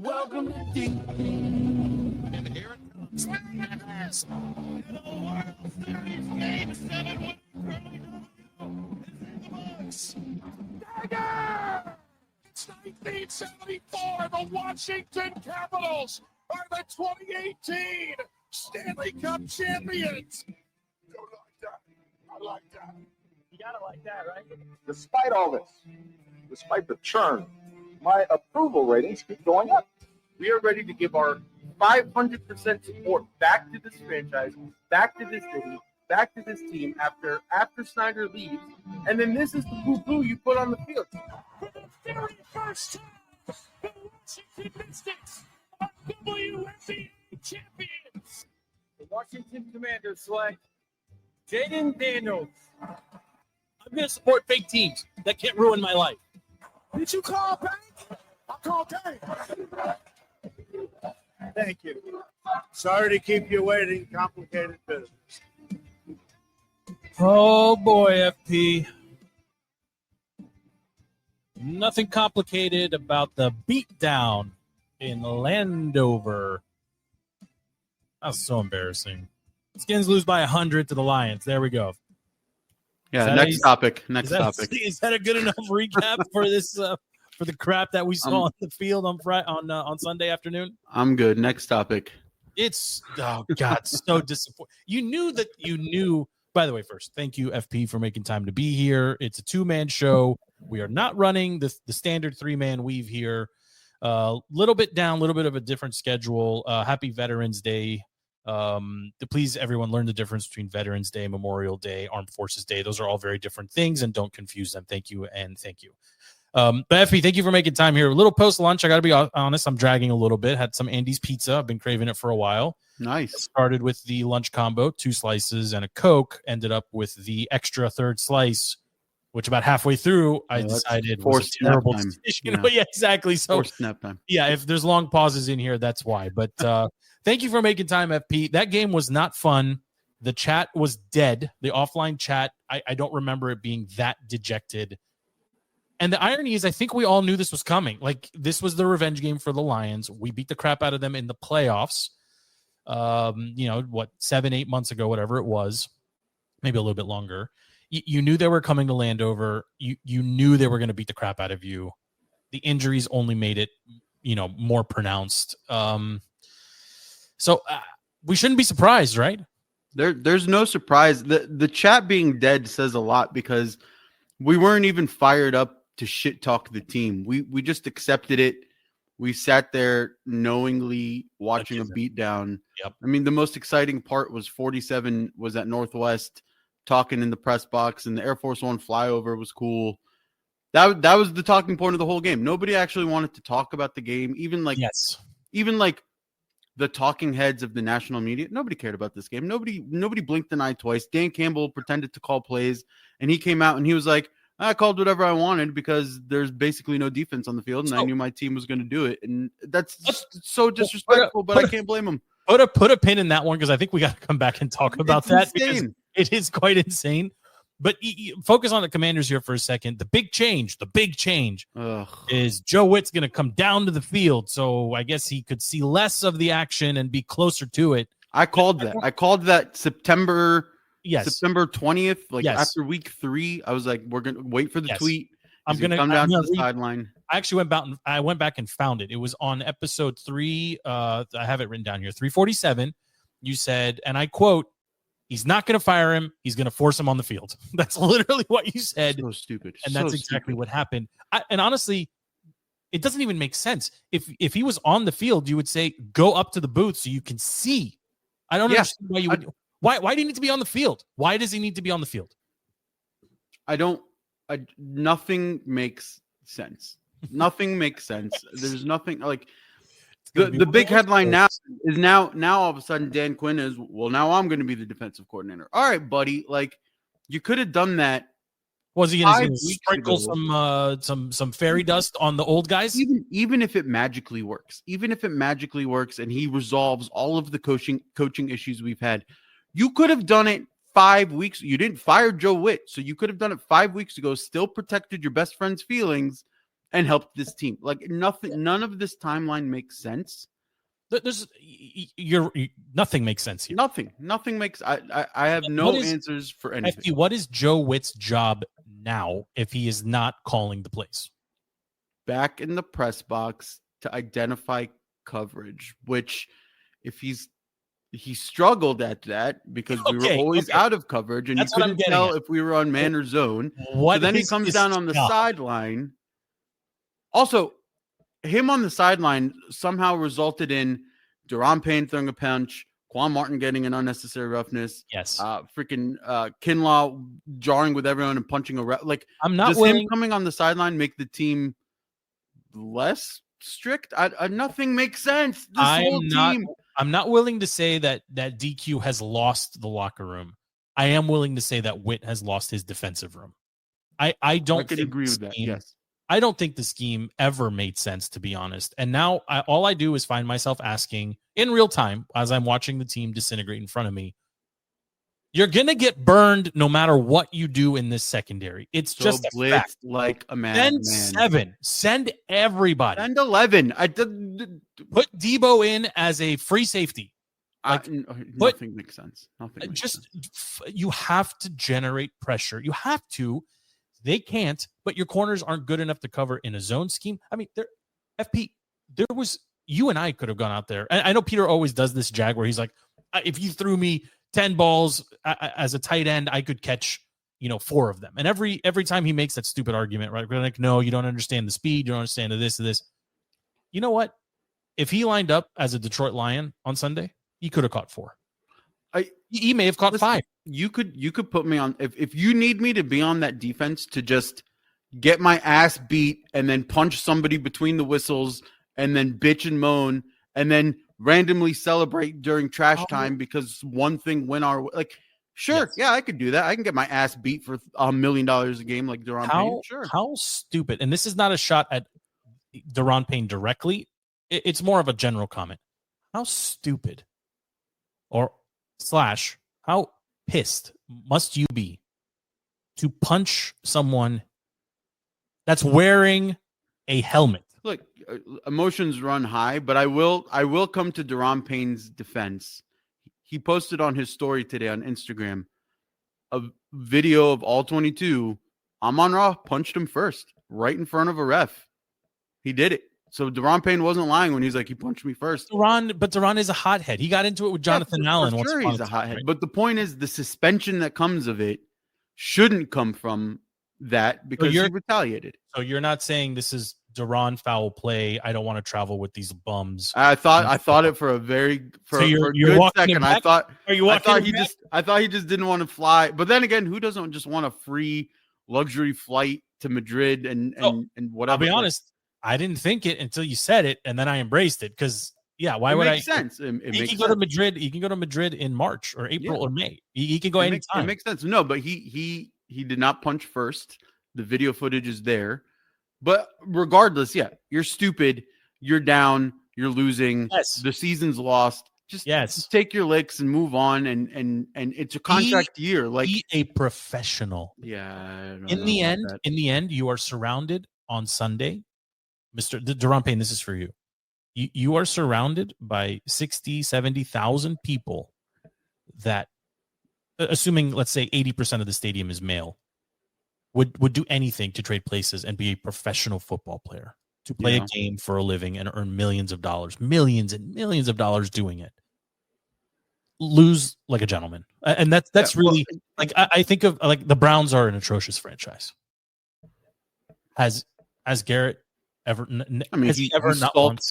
Welcome to D. And here it comes. In the World Series Game 7 winner, Curly W is in the books. Dagger! It's 1974. The Washington Capitals are the 2018 Stanley Cup champions. Don't like that. I like that. You gotta like that, right? Despite all this, despite the churn, my approval ratings keep going up. We are ready to give our 500% support back to this franchise, back to this city, back to this team after Snyder leaves. And then this is the poo-poo you put on the field. For the very first time, the Washington Mystics are WNBA champions. The Washington Commanders select Jaden Daniels. I'm going to support fake teams that can't ruin my life. Did you call bank? I'll call Dave. Thank you. Sorry to keep you waiting. Complicated business. Oh, boy, FP. Nothing complicated about the beatdown in Landover. That's so embarrassing. Skins lose by 100 to the Lions. There we go. Yeah, next topic. Is that a good enough recap for this for the crap that we saw on the field on Sunday afternoon? I'm good. Next topic. It's oh god, so disappointing. You knew. By the way, first, thank you, FP, for making time to be here. It's a 2-man show. We are not running the standard 3-man weave here. Little bit down, a little bit of a different schedule. Happy Veterans Day. Please, everyone, learn the difference between Veterans Day, Memorial Day, Armed Forces Day. Those are all very different things, and don't confuse them. Thank you, and thank you. But Effie, thank you for making time here. A little post-lunch. I got to be honest, I'm dragging a little bit. Had some Andy's pizza. I've been craving it for a while. Nice. Started with the lunch combo, 2 slices and a Coke. Ended up with the extra third slice, which about halfway through, I decided was a terrible decision. Yeah. But yeah, exactly. So forced nap time. Yeah, if there's long pauses in here, that's why. But thank you for making time, FP. That game was not fun. The chat was dead. The offline chat, I don't remember it being that dejected. And the irony is, I think we all knew this was coming. Like, this was the revenge game for the Lions. We beat the crap out of them in the playoffs. 7-8 months ago, whatever it was, maybe a little bit longer. You knew they were coming to Landover. You knew they were going to beat the crap out of you. The injuries only made it, more pronounced. So we shouldn't be surprised, right? There's no surprise. The chat being dead says a lot because we weren't even fired up to shit talk the team. We just accepted it. We sat there knowingly watching a beatdown. Yep. I mean, the most exciting part was 47 was at Northwest talking in the press box, and the Air Force One flyover was cool. That was the talking point of the whole game. Nobody actually wanted to talk about the game. Even like the talking heads of the national media, nobody cared about this game. Nobody blinked an eye twice. Dan Campbell pretended to call plays, and he came out and he was like, I called whatever I wanted because there's basically no defense on the field, and I knew my team was going to do it. And that's so disrespectful, but I can't blame him. Put a pin in that one because I think we got to come back and talk about that because it is quite insane. But focus on the Commanders here for a second. The big change is Joe Witt's going to come down to the field, so I guess he could see less of the action and be closer to it. I called that September 20th, after week 3. I was like, we're going to wait for the tweet. I'm going to come down to the sideline. I actually went back and found it. It was on episode 3. I have it written down here. 347. You said, and I quote, he's not going to fire him. He's going to force him on the field. That's literally what you said. So stupid. And that's exactly what happened. And honestly, it doesn't even make sense. If he was on the field, you would say, go up to the booth so you can see. I don't understand why you would. Why do you need to be on the field? Why does he need to be on the field? Nothing makes sense. Nothing makes sense. There's nothing like the big headline now is now all of a sudden Dan Quinn is, well, now I'm going to be the defensive coordinator. All right, buddy. Like, you could have done that. Was he going to sprinkle some fairy dust on the old guys? Even if it magically works, and he resolves all of the coaching issues we've had, you could have done it 5 weeks. You didn't fire Joe Witt, so you could have done it 5 weeks ago, still protected your best friend's feelings, and helped this team. Like none of this timeline makes sense. Nothing makes sense here. Nothing makes. I have no answers for anything. FP, what is Joe Witt's job now if he is not calling the plays? Back in the press box to identify coverage, which if he struggled at that because we were always out of coverage and you couldn't tell if we were on man or zone. So then he comes down on the sideline. Also, him on the sideline somehow resulted in Deron Payne throwing a punch, Quan Martin getting an unnecessary roughness. Yes. Freaking Kinlaw jarring with everyone and punching a ref. Like, I'm not does willing. Him coming on the sideline make the team less strict? Nothing makes sense. I'm not willing to say that DQ has lost the locker room. I am willing to say that Witt has lost his defensive room. I can agree with that. Yes. I don't think the scheme ever made sense, to be honest. And now all I do is find myself asking in real time as I'm watching the team disintegrate in front of me. You're going to get burned no matter what you do in this secondary. It's just a fact. Like a man. Send 7. Send everybody. Send 11. Put Debo in as a free safety. Nothing makes sense. You have to generate pressure. You have to. They can't, but your corners aren't good enough to cover in a zone scheme. I mean, you and I could have gone out there. And I know Peter always does this jag where he's like, if you threw me 10 balls as a tight end, I could catch, 4 of them. And every time he makes that stupid argument, right? We're like, no, you don't understand the speed. You don't understand this or this. You know what? If he lined up as a Detroit Lion on Sunday, he could have caught 4. He may have caught 5. You could put me on if you need me to be on that defense to just get my ass beat and then punch somebody between the whistles and then bitch and moan and then randomly celebrate during trash time because one thing went our way. Like, sure, yes. Yeah, I could do that. I can get my ass beat for $1 million a game like Deron Payne. Sure. How stupid, and this is not a shot at Deron Payne directly. It's more of a general comment. How stupid / how pissed must you be to punch someone that's wearing a helmet? Look, emotions run high, but I will come to Deron Payne's defense. He posted on his story today on Instagram a video of all 22. Amon-Ra punched him first, right in front of a ref. He did it. So Deron Payne wasn't lying when he's like, he punched me first. Deron is a hothead. He got into it with Jonathan Allen. For sure he's a hothead. Right? But the point is the suspension that comes of it shouldn't come from that because he retaliated. So you're not saying this is Deron foul play. I don't want to travel with these bums. I thought it for a good second. I thought he just didn't want to fly. But then again, who doesn't just want a free luxury flight to Madrid and whatever? I'll be honest. I didn't think it until you said it, and then I embraced it because, why would I? Makes sense. He can go to Madrid. He can go to Madrid in March or April or May. He can go anytime. It makes sense. No, but he did not punch first. The video footage is there. But regardless, you're stupid. You're down. You're losing. Yes. The season's lost. Just take your licks and move on. And it's a contract year. Like, be a professional. Yeah. In the end, you are surrounded on Sunday. Mr. Deron Payne, this is for you. You are surrounded by 60, 70,000 people that, assuming, let's say, 80% of the stadium is male, would do anything to trade places and be a professional football player, to play a game for a living and earn millions and millions of dollars doing it. Lose like a gentleman. And that's really, I think of, like, the Browns are an atrocious franchise. Has Garrett ever? I mean,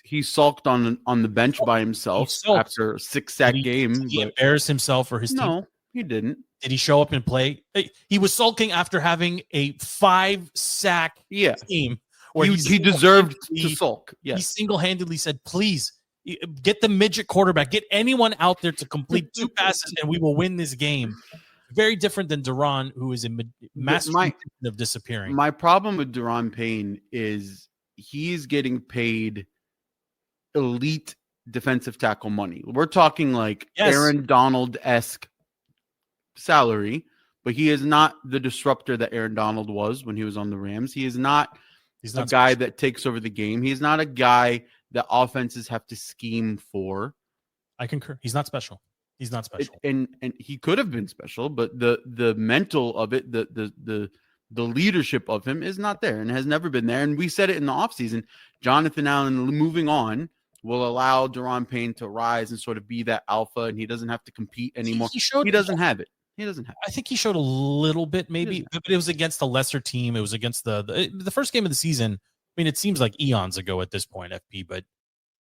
he sulked on the bench by himself after a 6-sack game. Did he embarrass himself or his team? No, he didn't. Did he show up and play? He was sulking after having a 5-sack game. Where he deserved to sulk. Yes. He single-handedly said, please, get the midget quarterback. Get anyone out there to complete 2 passes and we will win this game. Very different than Deron, who is a master of disappearing. My problem with Deron Payne is he's getting paid elite defensive tackle money. We're talking like Aaron Donald-esque salary, but he is not the disruptor that Aaron Donald was when he was on the Rams. He is not He's a not guy special. that takes over the game. He's not a guy that offenses have to scheme for. I concur. He's not special. He's not special. And he could have been special, but the mental of it, the leadership of him is not there and has never been there. And we said it in the offseason. Jonathan Allen moving on will allow Daron Payne to rise and sort of be that alpha, and he doesn't have to compete anymore. He doesn't have it. He doesn't have it. I think he showed a little bit, maybe, but it was against a lesser team. It was against the first game of the season. I mean, it seems like eons ago at this point, FP, but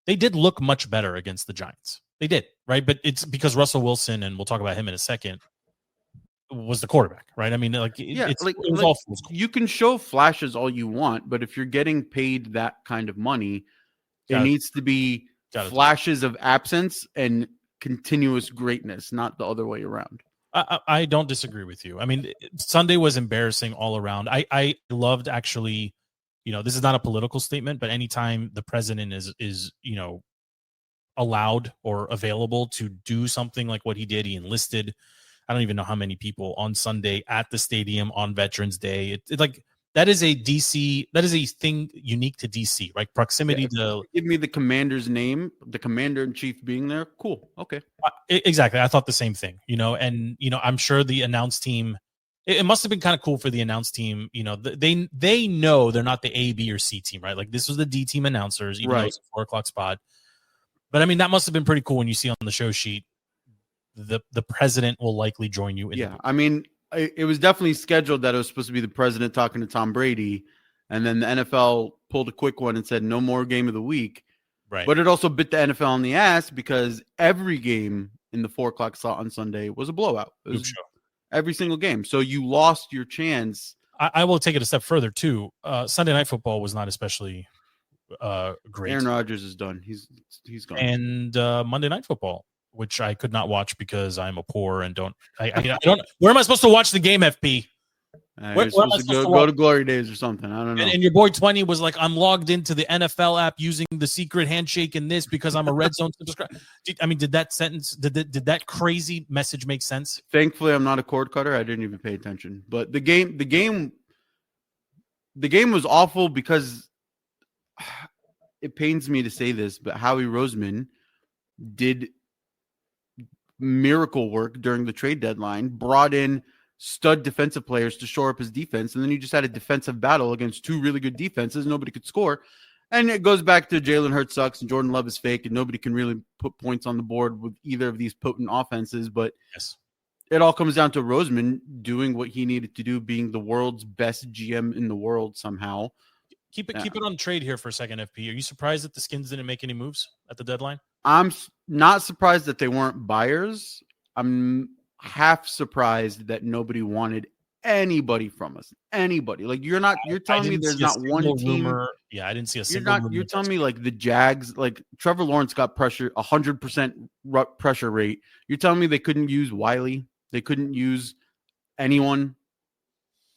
they did look much better against the Giants. They did, right? But it's because Russell Wilson, and we'll talk about him in a second, was the quarterback, right? I mean, like, it was all you can show flashes all you want, but if you're getting paid that kind of money, it needs to be flashes of absence and continuous greatness, not the other way around. I don't disagree with you. I mean, Sunday was embarrassing all around. I loved, actually, this is not a political statement, but anytime the president is allowed or available to do something like what he did, he enlisted, I don't even know how many people on Sunday at the stadium on Veterans Day. It like, that is a DC, that is a thing unique to DC, right? Proximity to. Give me the commander's name, the commander in chief being there. Cool. Okay. Exactly. I thought the same thing, and, I'm sure the announce team, it must have been kind of cool for the announce team. They know they're not the A, B, or C team, right? Like, this was the D team announcers, even though it's a 4:00 spot. But I mean, that must have been pretty cool when you see on the show sheet, the president will likely join you. I mean, it was definitely scheduled that it was supposed to be the president talking to Tom Brady, and then the NFL pulled a quick one and said no more game of the week. Right. But it also bit the NFL in the ass because every game in the 4:00 slot on Sunday was a blowout. It was every single game. So you lost your chance. I will take it a step further too. Sunday Night Football was not especially great. Aaron Rodgers is done. He's gone. And Monday Night Football, which I could not watch because I'm a poor and don't. I don't. Where am I supposed to watch the game, FP? You're supposed to go to Glory Days or something. I don't know. And your boy 20 was like, I'm logged into the NFL app using the secret handshake in this because I'm a Red Zone subscriber. I mean, did that crazy message make sense? Thankfully, I'm not a cord cutter. I didn't even pay attention. But the game was awful because it pains me to say this, but Howie Roseman did miracle work during the trade deadline, brought in stud defensive players to shore up his defense, and then you just had a defensive battle against two really good defenses. Nobody could score. And it goes back to Jalen Hurts sucks and Jordan Love is fake, and nobody can really put points on the board with either of these potent offenses. But it all comes down to Roseman doing what he needed to do, being the world's best GM in the world somehow. Keep it on trade here for a second, FP. Are you surprised that the Skins didn't make any moves at the deadline? I'm not surprised that they weren't buyers. I'm half surprised that nobody wanted anybody from us. Anybody. Like, you're telling me there's not one team. Rumor. Yeah, I didn't see a single. You're telling me like the Jags, like Trevor Lawrence got pressure, 100% pressure rate. You're telling me they couldn't use Wiley? They couldn't use anyone?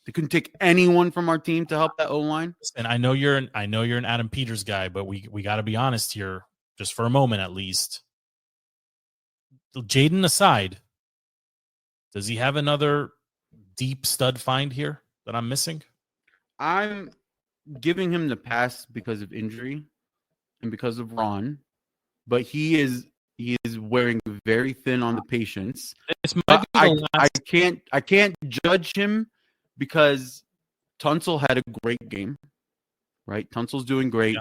They couldn't take anyone from our team to help that O-line? And I know you're an Adam Peters guy, but we got to be honest here, just for a moment at least. Jaden aside, does he have another deep stud find here that I'm missing? I'm giving him the pass because of injury and because of Ron, but he is wearing very thin on the patience. I can't judge him because Tunsil had a great game, right? Tunsil's doing great. Yeah.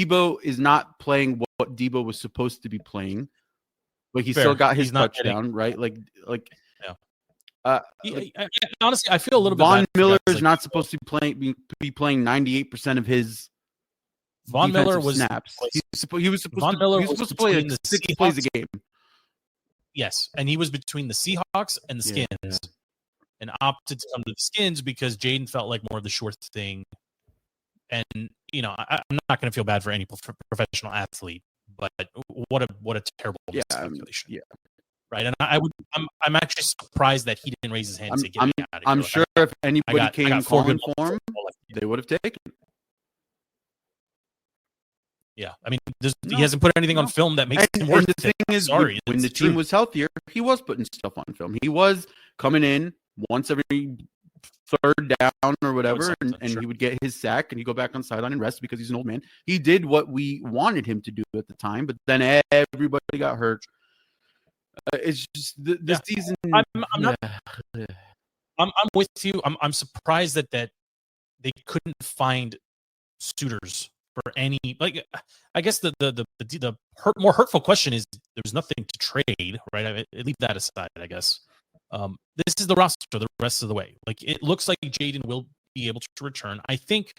Debo is not playing what Debo was supposed to be playing, but he still got his touchdown, right? Honestly, I feel a little bit. Von Miller is not supposed to be playing 98% of his. Von Miller was snaps. He was supposed to play like 6 plays a game. Yes, and he was between the Seahawks and the Skins, and opted to come to the Skins because Jaden felt like more of the sure thing. And I'm not going to feel bad for any professional athlete, but what a terrible speculation. Yeah. Right, and I'm actually surprised that he didn't raise his hand and say, "Get me out of here." I'm sure if anybody came calling for him, they would have taken. Yeah, I mean, he hasn't put anything on film that makes him worth it. The thing is, when the team was healthier, he was putting stuff on film. He was coming in once every third down or whatever, Sure. and he would get his sack and he'd go back on sideline and rest because he's an old man. He did what we wanted him to do at the time, but then everybody got hurt. It's just this season. I'm with you. I'm surprised that they couldn't find suitors for any. Like, I guess the more hurtful question is there's nothing to trade, right? I leave that aside, I guess. This is the roster the rest of the way. Like, it looks like Jaden will be able to return. I think,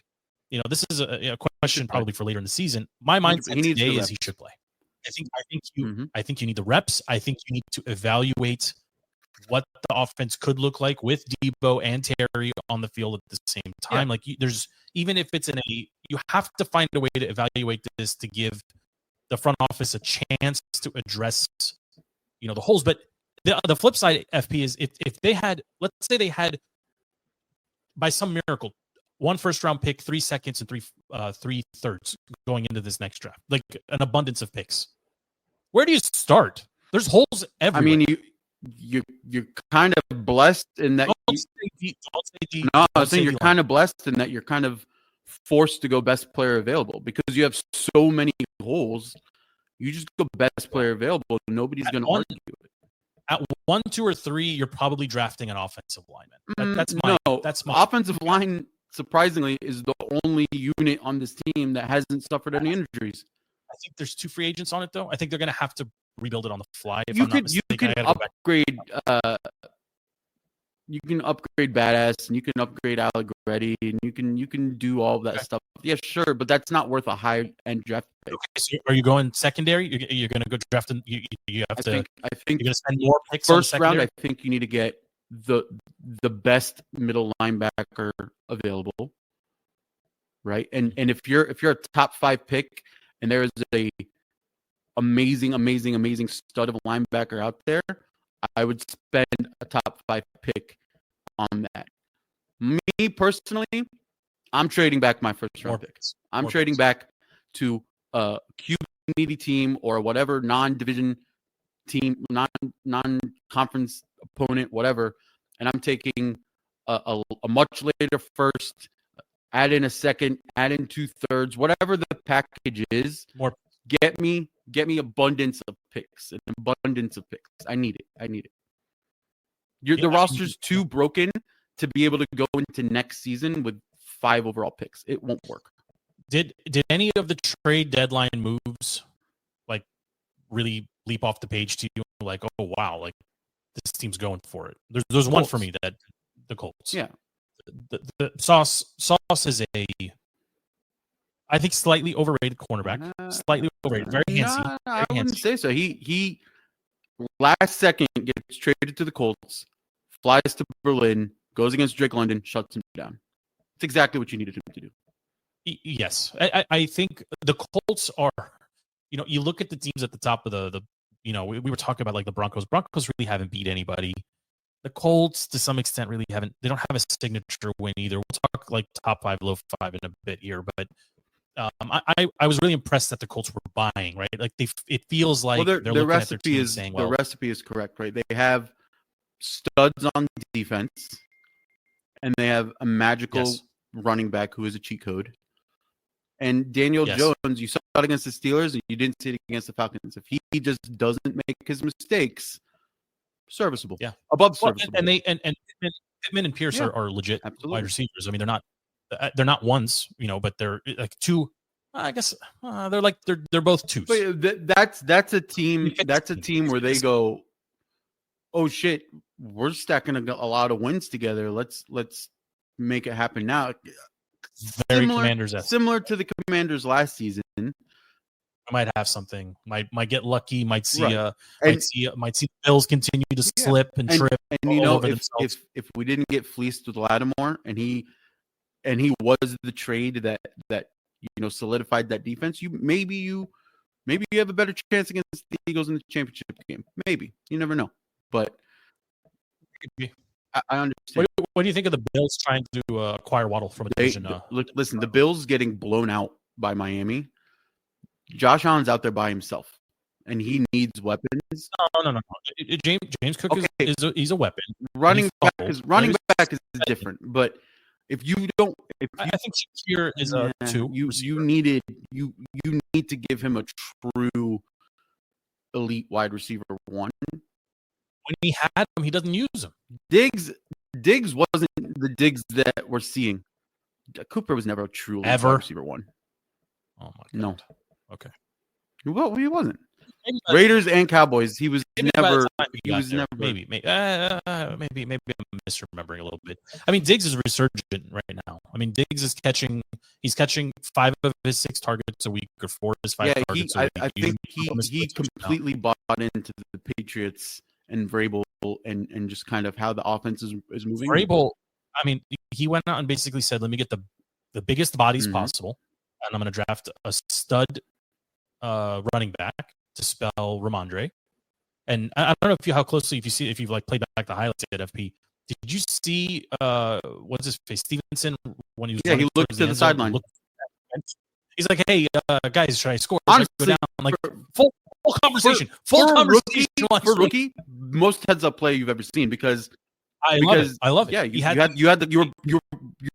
this is a question probably for later in the season. My mindset today is he should play. I think you need the reps. I think you need to evaluate what the offense could look like with Debo and Terry on the field at the same time. Like, there's, even if it's you have to find a way to evaluate this to give the front office a chance to address, the holes. But the flip side, FP, is if they had, let's say they had, by some miracle, 1 first-round pick, 3 seconds, and 3 thirds going into this next draft, like an abundance of picks. Where do you start? There's holes everywhere. I mean, you're kind of blessed in that. I'm saying you're kind of blessed in that you're kind of forced to go best player available because you have so many holes. You just go best player available. Nobody's going to argue it. At 1, 2, or 3, you're probably drafting an offensive lineman. That's my offensive line. Surprisingly, is the only unit on this team that hasn't suffered any injuries. I think there's 2 free agents on it, though. I think they're going to have to rebuild it on the fly. You can upgrade. You can upgrade Badass, and you can upgrade Allegretti, and you can do all of that stuff. Yeah, sure, but that's not worth a high end draft pick. Okay, so are you going secondary? You're going to go draft, and you have I think you're going to spend more picks. First round, I think you need to get the best middle linebacker available, right? And if you're a top 5 pick and there is a amazing stud of a linebacker out there, I would spend a top 5 pick on that. Me personally, I'm trading back my first round picks. I'm trading back to a QB needy team or whatever non-division team, non-conference opponent, whatever, and I'm taking a much later first, add in a second, add in 2 thirds, whatever the package is. Get me abundance of picks. I need it. The roster's too broken to be able to go into next season with 5 overall picks. It won't work. Did any of the trade deadline moves like really leap off the page to you? Like, oh wow, like this team's going for it. There's one for me that the Colts. Yeah. The Sauce is I think slightly overrated cornerback. Slightly overrated. Very handsy. I wouldn't say so. He last second gets traded to the Colts, flies to Berlin, goes against Drake London, shuts him down. It's exactly what you needed him to do. Yes. I think the Colts are, you look at the teams at the top of the we were talking about like the Broncos. Broncos really haven't beat anybody. The Colts, to some extent, really haven't. They don't have a signature win either. We'll talk like top 5, low 5 in a bit here, but I was really impressed that the Colts were buying, right? Like it feels like they're looking at their team saying, well, the recipe is correct, right? They have studs on defense, and they have a magical running back who is a cheat code. And Daniel Jones, you saw it against the Steelers, and you didn't see it against the Falcons. If he just doesn't make his mistakes, serviceable, above serviceable. And Pittman and Pierce are legit wide receivers. I mean, they're not ones, but they're like 2. I guess they're both 2s. But that's a team. That's a team where they go, oh shit, we're stacking a lot of wins together. Let's make it happen now. Similar to the Commanders last season. I might have something. Might get lucky. Might see might see the Bills continue to slip and trip. And if we didn't get fleeced with Lattimore, and he was the trade that solidified that defense, maybe you have a better chance against the Eagles in the championship game. Maybe, you never know. But I understand. What do you think of the Bills trying to acquire Waddle from a division? Listen, the Bills getting blown out by Miami. Josh Allen's out there by himself. and he needs weapons. No. James Cook Okay. he's a weapon. Running back fumbled. is different, but if you don't, I think Shakir is a 2. You need to give him a true elite wide receiver 1. When he had him, he doesn't use him. Diggs wasn't the Diggs that we're seeing. Cooper was never a true elite wide receiver 1. Oh my god. No. Okay. Well, he wasn't. Maybe Raiders and Cowboys. He was maybe never. by the time He was there. never. Maybe I'm misremembering a little bit. I mean, Diggs is resurgent right now. I mean, Diggs is catching 5 of his 6 targets a week, or 4 of his 5 targets a week. I think he completely bought into the Patriots and Vrabel and just kind of how the offense is moving. Vrabel, I mean, he went out and basically said, "Let me get the biggest bodies possible, and I'm going to draft a stud running back to spell Ramondre." And I don't know if you've like played back the highlights at FP. Did you see what's his face, Stevenson, when he was? Yeah, he looked to the sideline. He's like, "Hey, guys, should I score? Honestly, go down?" I'm like, full conversation, full conversation. For rookie, most heads up play you've ever seen because I love it. Yeah, you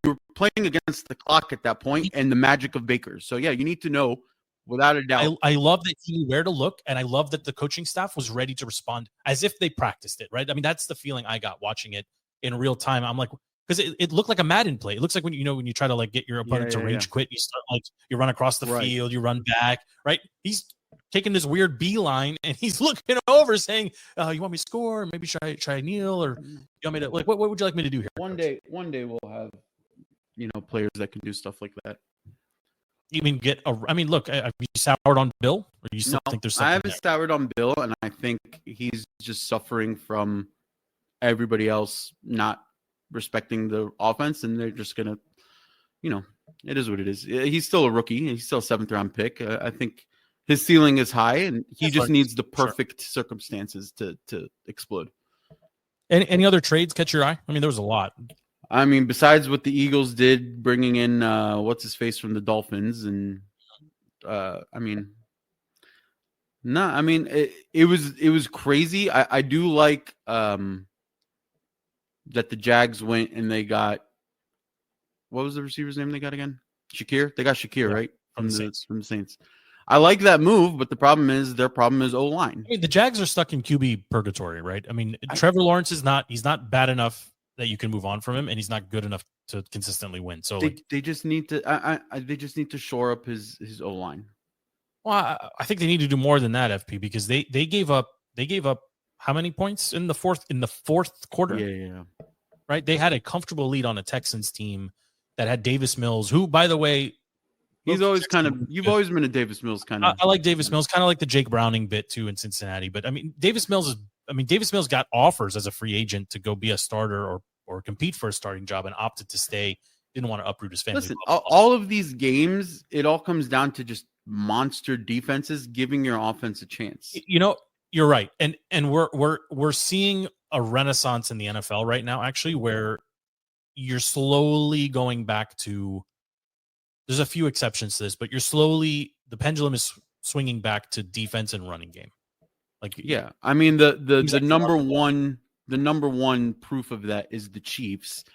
were playing against the clock at that point and the magic of Baker. So yeah, you need to know without a doubt. I love that he knew where to look, and I love that the coaching staff was ready to respond as if they practiced it. Right? I mean, that's the feeling I got watching it in real time. I'm like, because it looked like a Madden play. It looks like when you try to like get your opponent to rage quit, you start like you run across the field, you run back. Right? He's taking this weird beeline, and he's looking over, saying, "You want me to score? Maybe should I try kneel, or you want me to like what would you like me to do here?" One day we'll have players that can do stuff like that. You mean look, have you soured on Bill, or you still think there's something? I haven't soured on Bill, and I think he's just suffering from everybody else not respecting the offense, and they're just gonna, it is what it is. He's still a rookie. He's still a 7th round pick. I think his ceiling is high, and he just needs the perfect circumstances to explode. Any other trades catch your eye? I mean, there was a lot. I mean, besides what the Eagles did, bringing in what's his face from the Dolphins, and it was crazy. I do like that the Jags went and they got, what was the receiver's name they got again? Shakir. They got Shakir, right? From the Saints. I like that move, but their problem is O-line. I mean, the Jags are stuck in QB purgatory, right? I mean, Trevor Lawrence he's not bad enough that you can move on from him, and he's not good enough to consistently win. So they just need to they just need to shore up his O-line. Well, I think they need to do more than that, FP, because they gave up how many points in the fourth quarter? Yeah. Right? They had a comfortable lead on a Texans team that had Davis Mills, who, by the way, you've always been a Davis Mills kind of. I like Davis Mills, kind of like the Jake Browning bit too in Cincinnati. But I mean, Davis Mills got offers as a free agent to go be a starter or compete for a starting job, and opted to stay. Didn't want to uproot his family. Listen, all of these games, it all comes down to just monster defenses giving your offense a chance. You're right, and we're seeing a renaissance in the NFL right now, actually, where you're slowly going back to. There's a few exceptions to this, but the pendulum is swinging back to defense and running game. I mean the number one proof of that is the Chiefs,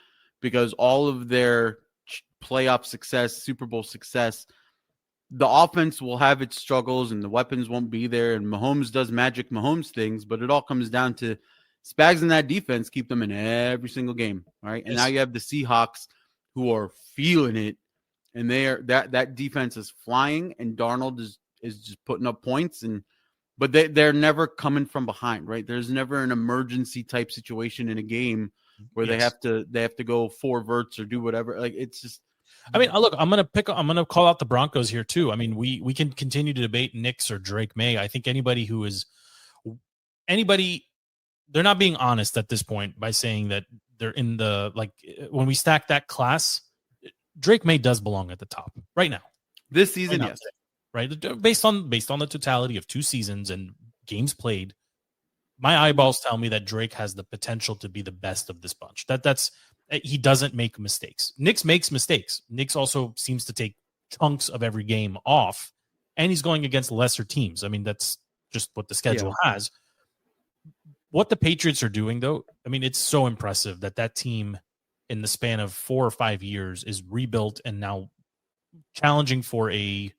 because all of their playoff success, Super Bowl success, the offense will have its struggles and the weapons won't be there, and Mahomes does magic Mahomes things, but it all comes down to Spags in that defense keep them in every single game, right? And now you have the Seahawks who are feeling it, and that defense is flying, and Darnold is just putting up points, but they're never coming from behind, right? There's never an emergency type situation in a game where they have to go 4 verts or do whatever. Like, it's just. I mean, look, I'm gonna call out the Broncos here too. I mean, we can continue to debate Knicks or Drake May. I think anybody, they're not being honest at this point by saying that they're in the, like, when we stack that class, Drake May does belong at the top right now. This season, yes. Right, based on the totality of 2 seasons and games played, my eyeballs tell me that Drake has the potential to be the best of this bunch. He doesn't make mistakes. Knicks makes mistakes. Knicks also seems to take chunks of every game off, and he's going against lesser teams. I mean, that's just what the schedule has. What the Patriots are doing, though, I mean, it's so impressive that team in the span of 4 or 5 years is rebuilt and now challenging for a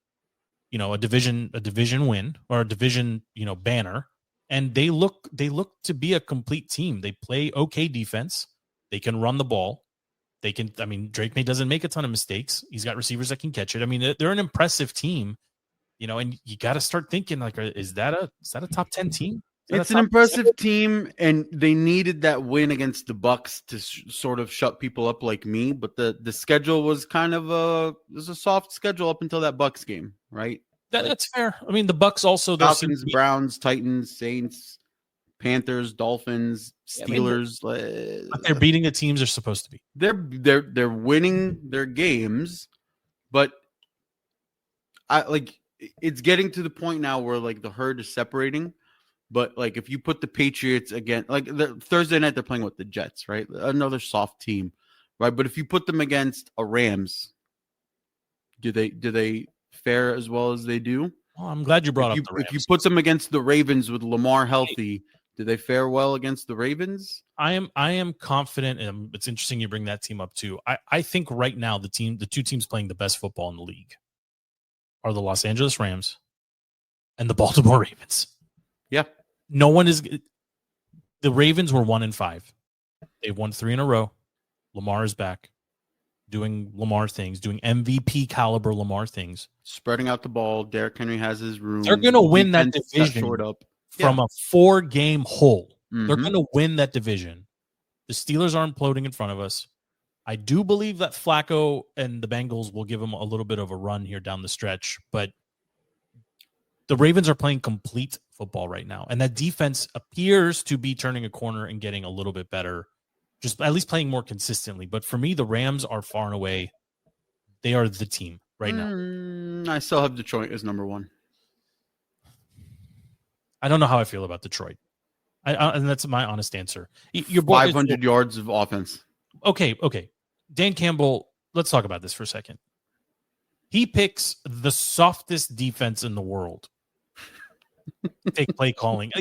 division win or a division, banner. And they look to be a complete team. They play okay defense. They can run the ball. Drake May doesn't make a ton of mistakes. He's got receivers that can catch it. I mean, they're an impressive team, and you got to start thinking like, is that a top 10 team? It's an impressive team, and they needed that win against the Bucks to sort of shut people up like me. But the schedule was kind of a soft schedule up until that Bucks game, right? That's fair. I mean, the Bucks also Falcons, Browns, Titans, Saints, Panthers, Dolphins, Steelers. But they're beating the teams they're supposed to be. They're winning their games, but it's getting to the point now where like the herd is separating. But like if you put the Patriots again, like Thursday night they're playing with the Jets, right? Another soft team, right? But if you put them against a Rams, do they fare as well as they do? Well, I'm glad you brought up the Rams. If you put them against the Ravens with Lamar healthy, do they fare well against the Ravens? I am confident, and it's interesting you bring that team up too. I think right now the two teams playing the best football in the league are the Los Angeles Rams and the Baltimore Ravens. Yeah. No one is. The Ravens were 1-5. They've won 3 in a row. Lamar is back, doing Lamar things, doing MVP caliber Lamar things, spreading out the ball. Derrick Henry has his room. They're going to win that division from a 4-game hole. Mm-hmm. They're going to win that division. The Steelers are imploding in front of us. I do believe that Flacco and the Bengals will give them a little bit of a run here down the stretch, but the Ravens are playing complete football right now, and that defense appears to be turning a corner and getting a little bit better, just at least playing more consistently. But for me, the Rams are far and away. They are the team right now. I still have Detroit as number 1. I don't know how I feel about Detroit. And that's my honest answer. Your 500 yards of offense. Okay. Dan Campbell, let's talk about this for a second. He picks the softest defense in the world. Take play calling.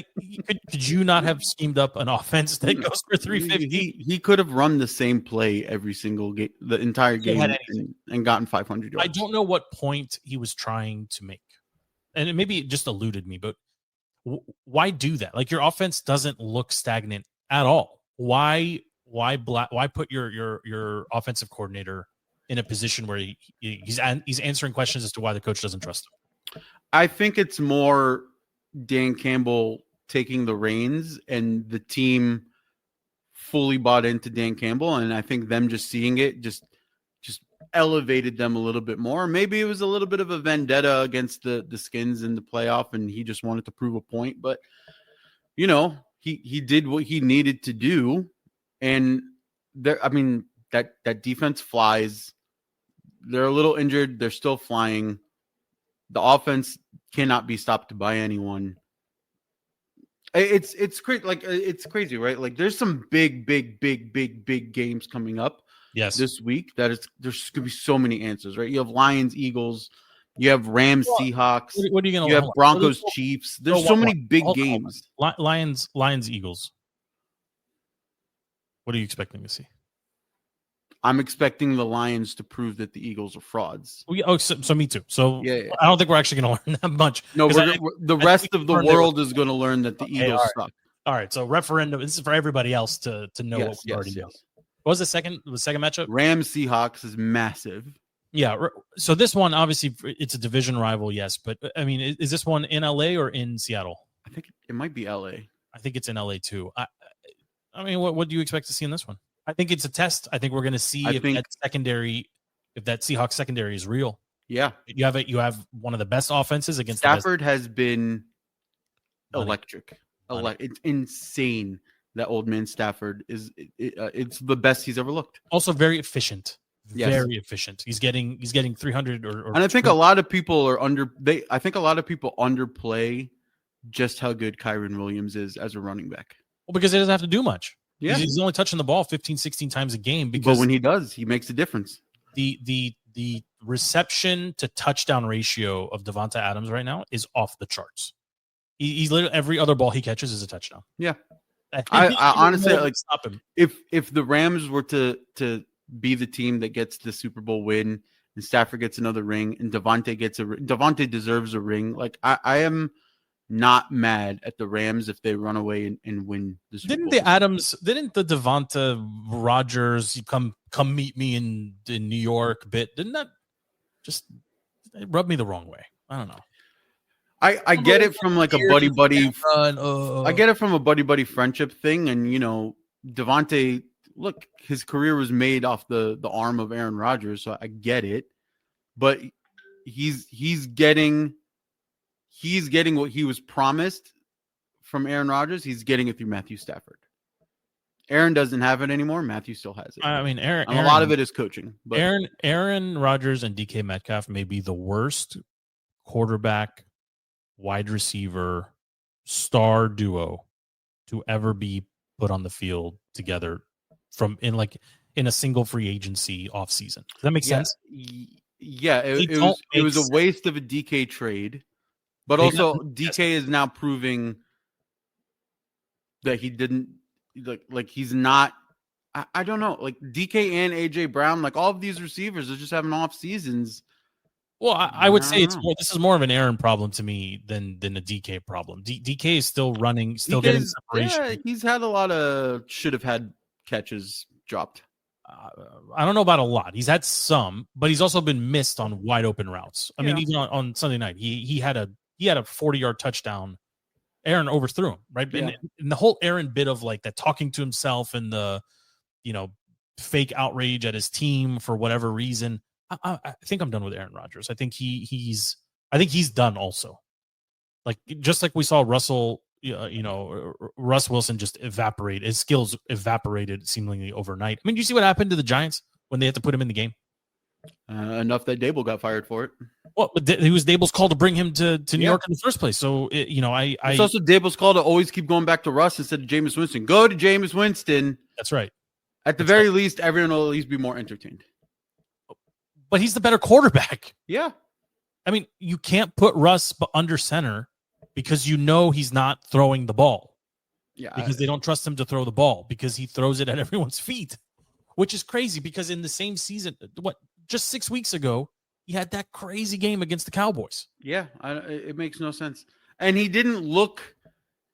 Could you not have schemed up an offense that goes for 350? He could have run the same play every single game, the entire game, and gotten 500 yards. I don't know what point he was trying to make, and maybe it just eluded me. But why do that? Like, your offense doesn't look stagnant at all. Why put your offensive coordinator in a position where he's answering questions as to why the coach doesn't trust him? I think it's more Dan Campbell taking the reins and the team fully bought into Dan Campbell. And I think them just seeing it just elevated them a little bit more. Maybe it was a little bit of a vendetta against the Skins in the playoff, and he just wanted to prove a point. But, he did what he needed to do. And that defense flies. They're a little injured. They're still flying. The offense cannot be stopped by anyone. It's crazy. Like, it's crazy, right? Like, there's some big games coming up. Yes, this week. There's going to be so many answers, right? You have Lions, Eagles. You have Rams, Seahawks. What are you going to? You have Broncos, Chiefs. There's so many big games. Lions, Eagles. What are you expecting to see? I'm expecting the Lions to prove that the Eagles are frauds. So me too. So yeah. I don't think we're actually going to learn that much. No, the rest of the world is going to learn that the Eagles suck. All right. So referendum. This is for everybody else to know what we already know. What was the second matchup? Rams Seahawks is massive. Yeah. So this one, obviously, it's a division rival. Yes, but I mean, is this one in LA or in Seattle? I think it might be LA. I think it's in LA too. I mean, what do you expect to see in this one? I think it's a test. I think we're going to see if that Seahawks secondary is real. Yeah, you have one of the best offenses against Stafford has been electric. It's insane that old man Stafford it's the best he's ever looked. Also very efficient. Yes. Very efficient. He's getting 300 or and I think a lot of people underplay just how good Kyren Williams is as a running back. Well, because he doesn't have to do much. Yeah. He's only touching the ball 15, 16 times a game. But when he does, he makes a difference. The reception to touchdown ratio of Devonta Adams right now is off the charts. He's literally every other ball he catches is a touchdown. Yeah. I honestly like stop him. If the Rams were to be the team that gets the Super Bowl win and Stafford gets another ring and Devontae deserves a ring. Like I am not mad at the Rams if they run away and win the Super Bowl. Didn't the Devonta Rogers come meet me in New York bit? Didn't that just rub me the wrong way? I don't know. I get it from like a buddy. I get it from a buddy friendship thing, and Devontae. Look, his career was made off the arm of Aaron Rodgers, so I get it. But he's getting what he was promised from Aaron Rodgers. He's getting it through Matthew Stafford. Aaron doesn't have it anymore. Matthew still has it. I mean, Aaron, a lot of it is coaching. But Aaron Rodgers and DK Metcalf may be the worst quarterback, wide receiver, star duo to ever be put on the field together in a single free agency offseason. Does that make sense? Yeah, it was a waste of a DK trade, but also DK is now proving that he didn't like he's not. I don't know, like DK and AJ Brown, like all of these receivers are just having off seasons. Well, I would say this is more of an Aaron problem to me than a DK problem. DK is still running, still getting separation. Yeah, he's had a lot of should have had catches dropped. I don't know about a lot. He's had some, but he's also been missed on wide open routes. I mean, even on Sunday night, he had a 40-yard touchdown. Aaron overthrew him, right? Yeah. And the whole Aaron bit of like that talking to himself and the fake outrage at his team for whatever reason. I think I'm done with Aaron Rodgers. I think he's done also. Like just like we saw Russ Wilson just evaporate. His skills evaporated seemingly overnight. I mean, do you see what happened to the Giants when they had to put him in the game? Enough that Dable got fired for it. Well, it was Dable's call to bring him to New York in the first place. So it's also Dable's call to always keep going back to Russ instead of Jameis Winston. Go to Jameis Winston. That's right. At the very least, everyone will at least be more entertained. But he's the better quarterback. Yeah. I mean, you can't put Russ under center because he's not throwing the ball. Yeah. Because they don't trust him to throw the ball because he throws it at everyone's feet, which is crazy because in the same season, just 6 weeks ago, he had that crazy game against the Cowboys. Yeah, it makes no sense. And he didn't look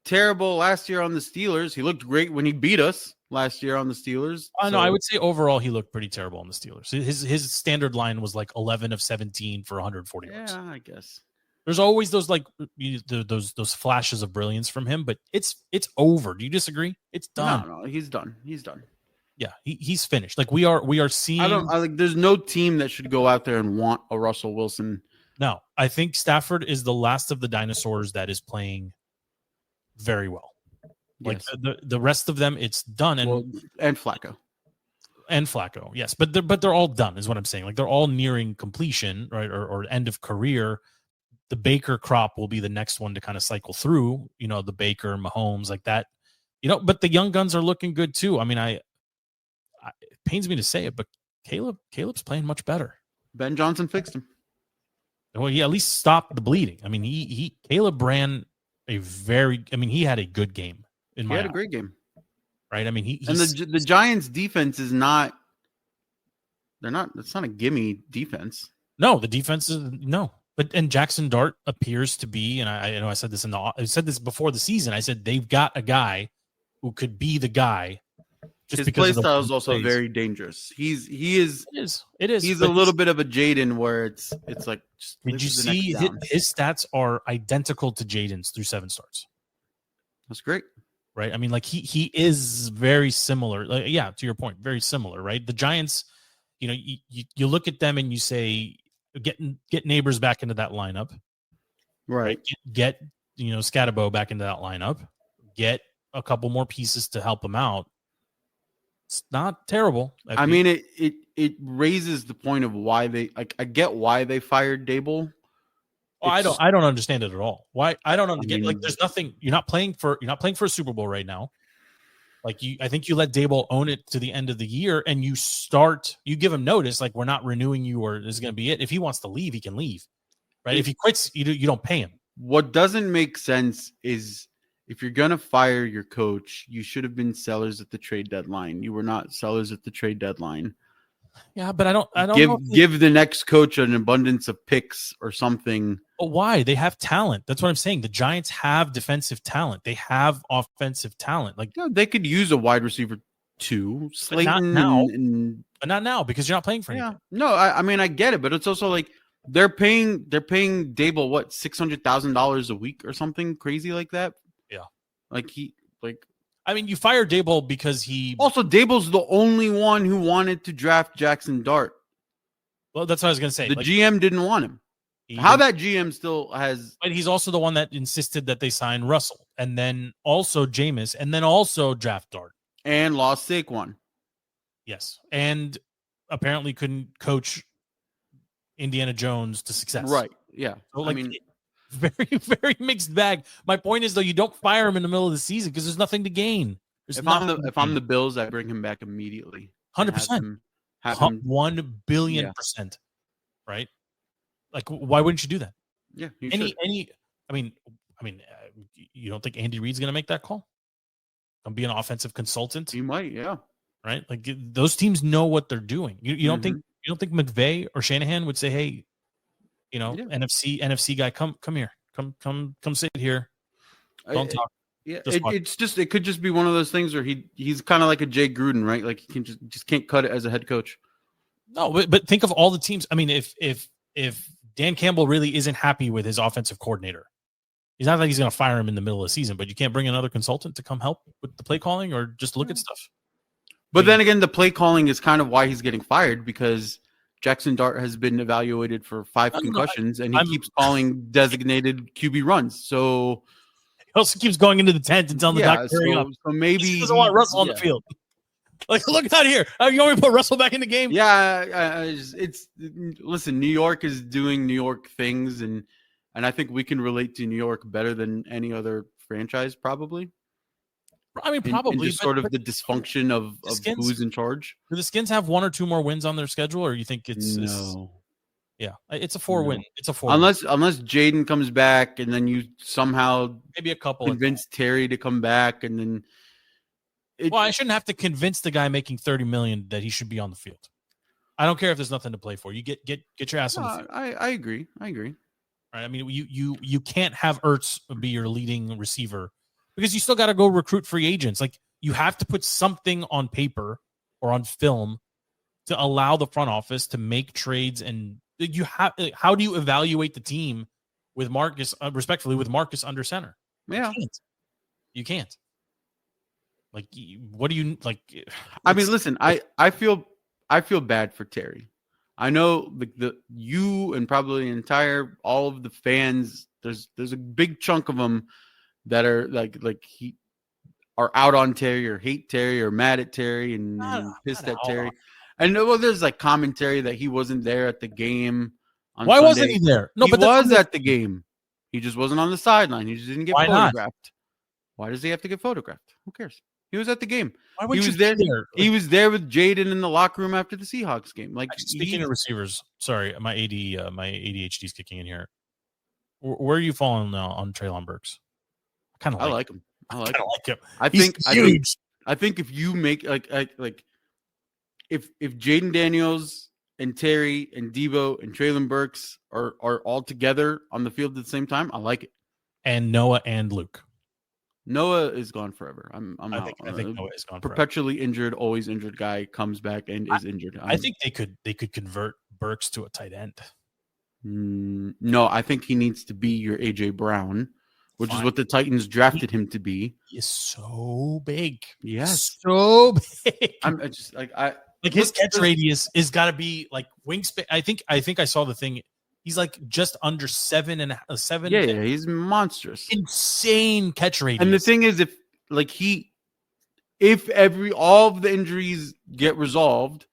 terrible last year on the Steelers. He looked great when he beat us last year on the Steelers. No, I would say overall he looked pretty terrible on the Steelers. His standard line was like 11 of 17 for 140 yards. Yeah, I guess. There's always those those flashes of brilliance from him, but it's over. Do you disagree? It's done. No, he's done. He's done. Yeah, he's finished. Like we are seeing. I there's no team that should go out there and want a Russell Wilson. No, I think Stafford is the last of the dinosaurs that is playing very well. Like the rest of them, it's done. And Flacco. And Flacco, yes, but they're all done, is what I'm saying. Like they're all nearing completion, right, or end of career. The Baker crop will be the next one to kind of cycle through. The Baker, Mahomes, like that. But the young guns are looking good too. I mean, it pains me to say it, but Caleb's playing much better. Ben Johnson fixed him. Well, he at least stopped the bleeding. I mean, Caleb ran he had a good game. He had a great game, right? I mean, the Giants' defense is not. It's not a gimme defense. No, the defense is no. But Jackson Dart appears to be, and I know I said this before the season. I said they've got a guy who could be the guy. His play style is also very dangerous. It is. He's a little bit of a Jaden where it's like. Did you see his stats are identical to Jaden's through 7 starts? That's great, right? I mean, like he is very similar. To your point, very similar, right? The Giants, you look at them and you say, get Neighbors back into that lineup, right? Get Scatterbo back into that lineup. Get a couple more pieces to help him out. It's not terrible. I mean, it raises the point of why they I get why they fired Dable. Oh, I don't understand it at all. Why? I don't understand. Like, there's nothing. You're not playing for a Super Bowl right now. Like I think you let Dable own it to the end of the year, and you give him notice. Like, we're not renewing you, or this is going to be it. If he wants to leave, he can leave. Right? If he quits, you don't pay him. What doesn't make sense is if you're going to fire your coach, you should have been sellers at the trade deadline. You were not sellers at the trade deadline. Yeah, but I don't give the next coach an abundance of picks or something. Why? They have talent. That's what I'm saying. The Giants have defensive talent. They have offensive talent. Like they could use a wide receiver too. Slayton but not now because you're not playing for anything. Yeah. No, I mean I get it, but it's also like they're paying Dable what $600,000 a week or something crazy like that. Yeah. I mean, you fired Dable because Dable's the only one who wanted to draft Jackson Dart. Well, that's what I was going to say. The GM didn't want him. That GM still has. But he's also the one that insisted that they sign Russell and then also Jameis and then also draft Dart. And lost Saquon. Yes. And apparently couldn't coach Indiana Jones to success. Right. Yeah. So, very, very mixed bag. My point is, though, you don't fire him in the middle of the season because there's nothing to gain. If I'm the Bills, I bring him back immediately. 100%. 1,000,000,000%. Right? Like, why wouldn't you do that? Yeah. I mean, you don't think Andy Reid's going to make that call? I'm being an offensive consultant. He might, yeah. Right? Like those teams know what they're doing. You don't think McVay or Shanahan would say, "Hey, NFC guy, come here, come sit here, don't talk." Yeah, it could just be one of those things where he's kind of like a Jay Gruden, right? Like he can just can't cut it as a head coach. No, but think of all the teams. I mean, if Dan Campbell really isn't happy with his offensive coordinator, he's not like he's going to fire him in the middle of the season. But you can't bring another consultant to come help with the play calling or just look at stuff. But then again, the play calling is kind of why he's getting fired because Jackson Dart has been evaluated for 5 concussions and he keeps calling designated QB runs. So he also keeps going into the tent and telling the doctor, hurry up. So maybe he doesn't want Russell on the field. Like, look out here. You want me to put Russell back in the game? Yeah. Listen, New York is doing New York things. And I think we can relate to New York better than any other franchise, probably. I mean, probably. Just sort of the dysfunction of who's in charge. Do the Skins have 1 or 2 more wins on their schedule, or you think it's no? Yeah, it's a 4-win. It's a 4. Unless Jaden comes back, and then you somehow maybe a couple convince Terry to come back, and then. I shouldn't have to convince the guy making $30 million that he should be on the field. I don't care if there's nothing to play for. You get your ass on the field. I agree. Right? I mean, you can't have Ertz be your leading receiver. Because you still got to go recruit free agents. Like you have to put something on paper or on film to allow the front office to make trades. And how do you evaluate the team with Marcus, respectfully, with Marcus under center? Yeah, you can't. Like, what do you like? I mean, listen, I feel bad for Terry. I know you and probably all of the fans. There's a big chunk of them that are he are out on Terry or hate Terry or mad at Terry and pissed at Terry. And there's like commentary that he wasn't there at the game. Why Sunday. Wasn't he there? No, he was at the game. He just wasn't on the sideline. He just didn't get photographed. Not? Why does he have to get photographed? Who cares? He was at the game. Why he was there. He was there with Jaden in the locker room after the Seahawks game. Like speaking of receivers, sorry, my ADHD is kicking in here. Where are you falling now on Treylon Burks? I like him. I like him. I think if you make if Jaden Daniels and Terry and Debo and Treylon Burks are all together on the field at the same time, I like it. And Noah and Luke. Noah is gone forever. I think Noah is gone. Perpetually injured, always injured guy comes back and is injured. I think they could convert Burks to a tight end. No, I think he needs to be your AJ Brown. Which is what the Titans drafted him to be. He is so big. Yes. So big. I'm just his catch radius is got to be like wingspan. I think I saw the thing. He's like just under 7 and 7. Yeah, he's monstrous. Insane catch radius. And the thing is, if all of the injuries get resolved,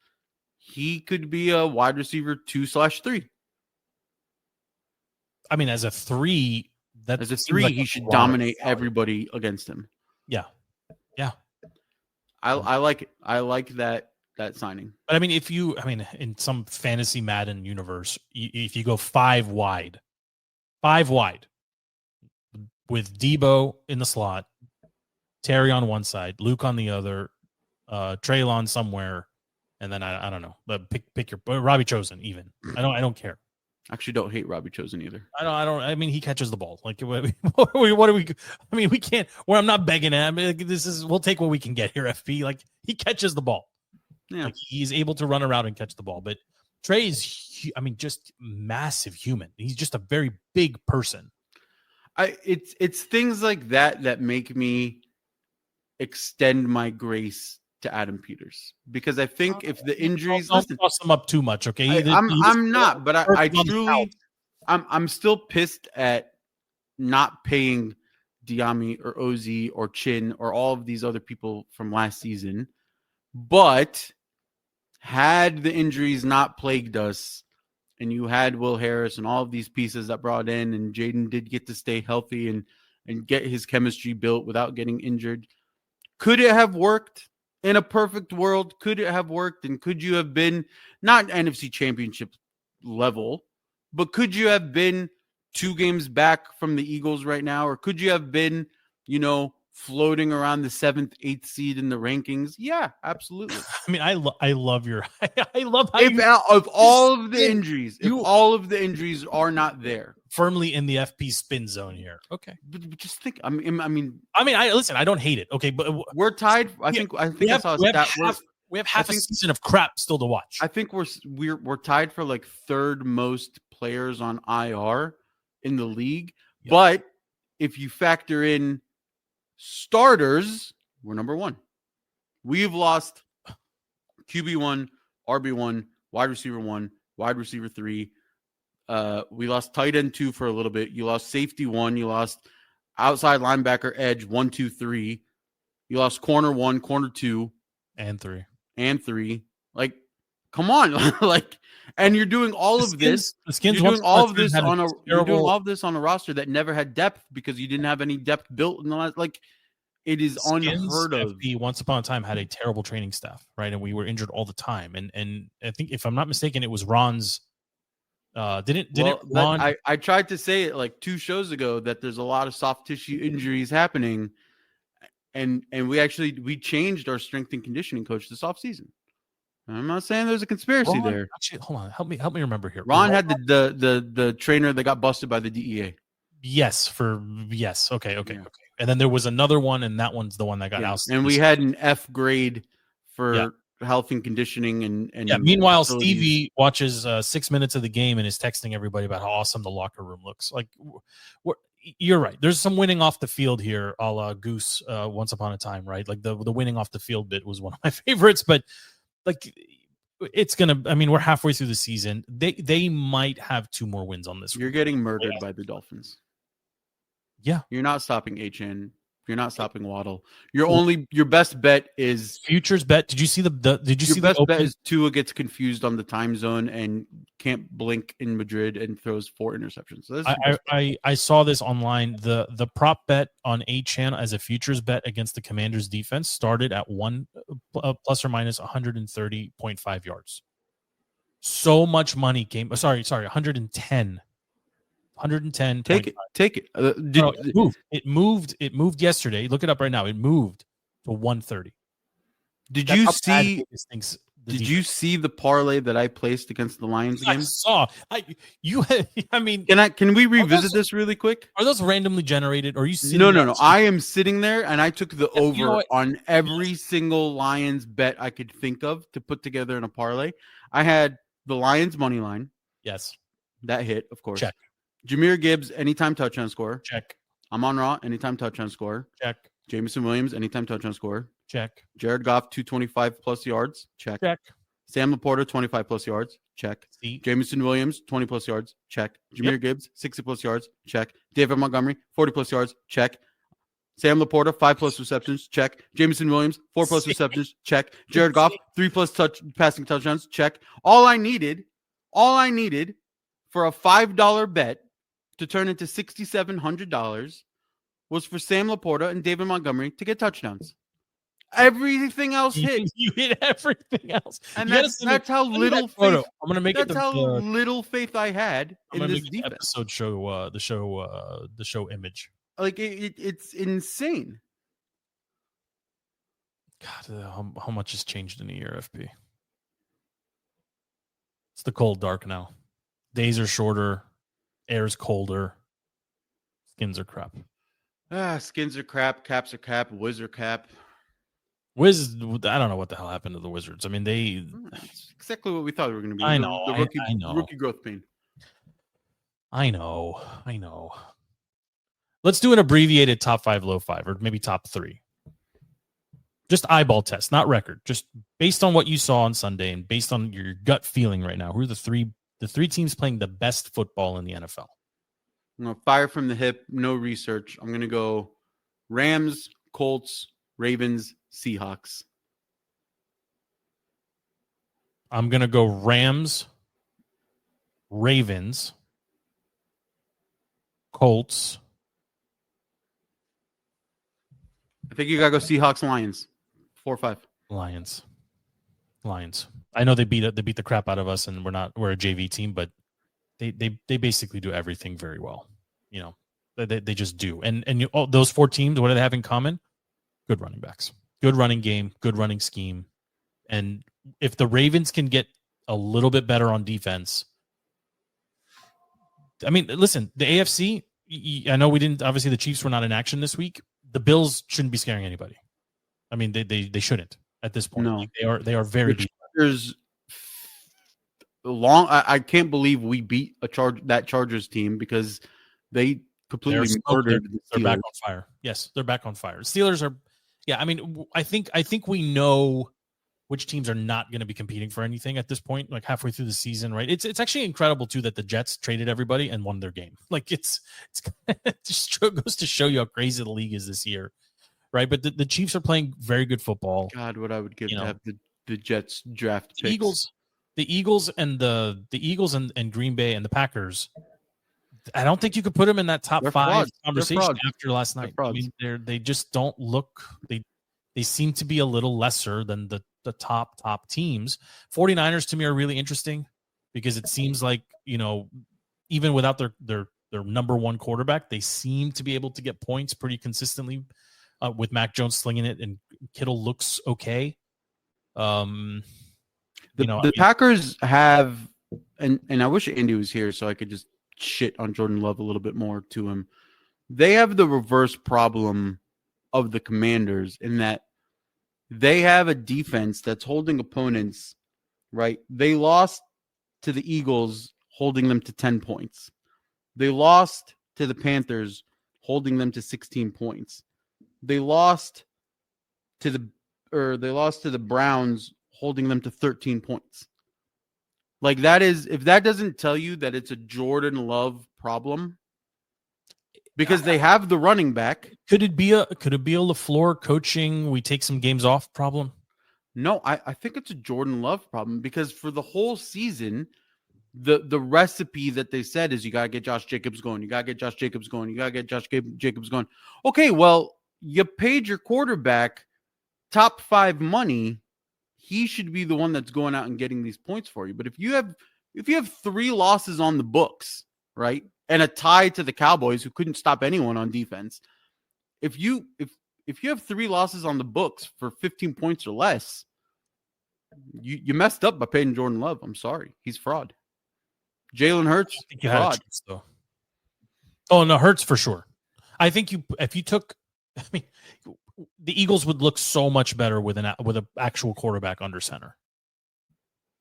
he could be a wide receiver 2/3. I mean, as a 3. As a 3, he should dominate everybody against him. Yeah. I like it. I like that signing. But I mean, in some fantasy Madden universe, if you go 5 wide, with Debo in the slot, Terry on one side, Luke on the other, Traylon somewhere, and then I don't know, but pick your Robbie Chosen even. I don't care. Actually, don't hate Robbie Chosen either. I mean, he catches the ball. Like, what are we? I mean, we can't. Where I'm not begging at. I mean, like, we'll take what we can get here. FP, like, he catches the ball. Yeah, like, he's able to run around and catch the ball. But Trey is, I mean, just massive human. He's just a very big person. It's things like that make me extend my grace to Adam Peters, because I think if the injuries, don't toss him up too much, okay? I'm not, but I truly, I'm still pissed at not paying Diami or Ozzy or Chin or all of these other people from last season. But had the injuries not plagued us, and you had Will Harris and all of these pieces that brought in, and Jaden did get to stay healthy and get his chemistry built without getting injured, could it have worked? In a perfect world, could it have worked? And could you have been not NFC Championship level, but could you have been 2 games back from the Eagles right now? Or could you have been, floating around the 7th, 8th seed in the rankings? Yeah, absolutely. I mean, I love your, I love how of all of the injuries, if all of the injuries are not there, firmly in the FP spin zone here. Okay, but just think. I mean, listen. I don't hate it. Okay, but we're tied. I think I saw a stat. We have half a season of crap still to watch. I think we're tied for like 3rd most players on IR in the league. Yep. But if you factor in starters, we're number 1. We've lost QB1, RB1, wide receiver 1, wide receiver 3. We lost tight end 2 for a little bit. You lost safety 1. You lost outside linebacker edge 1, 2, 3. You lost corner 1, corner 2, and 3. Like, come on, like, and you're doing all of this. You're doing all of this on a roster that never had depth because you didn't have any depth built in the last. Like, it is unheard of. FP once upon a time had a terrible training staff, right? And we were injured all the time. And I think, if I'm not mistaken, it was Ron's. Ron? I tried to say it like 2 shows ago that there's a lot of soft tissue injuries happening, and we changed our strength and conditioning coach this offseason. I'm not saying there's a conspiracy there. Actually, hold on, help me remember here. Ron had the trainer that got busted by the DEA. Yes. Okay. And then there was another one, and that one's the one that got ousted. And we had an F grade for health and conditioning and meanwhile Stevie watches 6 minutes of the game and is texting everybody about how awesome the locker room looks. Like, you're right, there's some winning off the field here, a la Goose once upon a time, right? Like the winning off the field bit was one of my favorites, but like, it's gonna, I mean, we're halfway through the season. They might have 2 more wins on this. You're getting murdered by the Dolphins. Yeah, you're not stopping HN. You're not stopping Waddle. Your best bet is futures bet. Did you see your best bet is Tua gets confused on the time zone and can't blink in Madrid and throws 4 interceptions. So I saw this online. The prop bet on HN as a futures bet against the Commanders defense started at plus or minus 130.5 yards. So much money came. Sorry, 110. 110. Take it. It moved yesterday. Look it up right now. It moved to 130. Did you see the parlay that I placed against the Lions game? I saw. I mean, can we revisit this really quick? Are those randomly generated, or are you sitting No. I am sitting there, and I took the over on every single Lions bet I could think of to put together in a parlay. I had the Lions money line. Yes, that hit, of course. Check. Jahmyr Gibbs, anytime touchdown score. Check. Amon-Ra, anytime touchdown score. Check. Jameson Williams, anytime touchdown score. Check. Jared Goff, 225 plus yards. Check. Sam Laporta, 25 plus yards. Check. Jameson Williams, 20 plus yards. Check. Jahmyr Gibbs, 60 plus yards. Check. David Montgomery, 40 plus yards. Check. Sam Laporta, 5 plus receptions. Check. Jameson Williams, 4 plus receptions. Check. Jared Goff, 3 plus passing touchdowns. Check. All I needed for a $5 bet to turn into $6,700 was for Sam Laporta and David Montgomery to get touchdowns. Everything else hit. You hit everything else, and that's how little faith. I'm gonna make that's how little faith I had in this defense. Episode show the show image. Like it's insane. God, how much has changed in a year, FP? It's the cold dark now. Days are shorter. Air's colder. Skins are crap. Skins are crap. Caps are cap. Wiz are cap. Wiz, I don't know what the hell happened to the Wizards. I mean, It's exactly what we thought they were going to be. I know. The I know. rookie growth pain. I know. Let's do an abbreviated top 5, low 5, or maybe top 3. Just eyeball test, not record. Just based on what you saw on Sunday and based on your gut feeling right now, who are the three teams playing the best football in the NFL? I'm going to fire from the hip, no research. I'm going to go Rams, Colts, Ravens, Seahawks. I'm going to go Rams, Ravens, Colts. I think you got to go Seahawks, Lions. 4-5. Lions. I know they beat the crap out of us, and we're a JV team, but they basically do everything very well. You know, they just do. And those 4 teams, what do they have in common? Good running backs, good running game, good running scheme. And if the Ravens can get a little bit better on defense, I mean, listen, the AFC. I know we didn't. Obviously, the Chiefs were not in action this week. The Bills shouldn't be scaring anybody. I mean, they shouldn't at this point. No. Like, they are very deep. There's long. I can't believe we beat that Chargers team because they completely murdered the Steelers. They're back on fire. Yes, they're back on fire. Steelers are. Yeah, I mean, I think we know which teams are not going to be competing for anything at this point, like halfway through the season, right? It's actually incredible too that the Jets traded everybody and won their game. Like it just goes to show you how crazy the league is this year, right? But the Chiefs are playing very good football. God, what I would give to have the Jets draft picks. The Eagles and Green Bay and the Packers. I don't think you could put them in that top 5 conversation after last night. I mean, they just don't look. They seem to be a little lesser than the top teams. 49ers to me are really interesting because it seems like, you know, even without their number 1 quarterback, they seem to be able to get points pretty consistently with Mac Jones slinging it, and Kittle looks okay. The Packers have, and I wish Andy was here so I could just shit on Jordan Love a little bit more to him. They have the reverse problem of the Commanders in that they have a defense that's holding opponents, right? They lost to the Eagles, holding them to 10 points. They lost to the Panthers, holding them to 16 points. They lost to the Browns, holding them to 13 points. Like that is, if that doesn't tell you that it's a Jordan Love problem, because they have the running back. Could it be a LaFleur coaching, we take some games off problem? No, I think it's a Jordan Love problem because for the whole season, the recipe that they said is you got to get Josh Jacobs going. You got to get Josh Jacobs going. You got to get Josh Jacobs going. Okay, well, you paid your quarterback top 5 money. He should be the one that's going out and getting these points for you. But if you have 3 losses on the books, right, and a tie to the Cowboys who couldn't stop anyone on defense, if you have 3 losses on the books for 15 points or less, you messed up by paying Jordan Love. I'm sorry, he's fraud. Jalen Hurts, fraud. Chance, oh no, Hurts for sure. I think if you took, I mean, the Eagles would look so much better with an actual quarterback under center.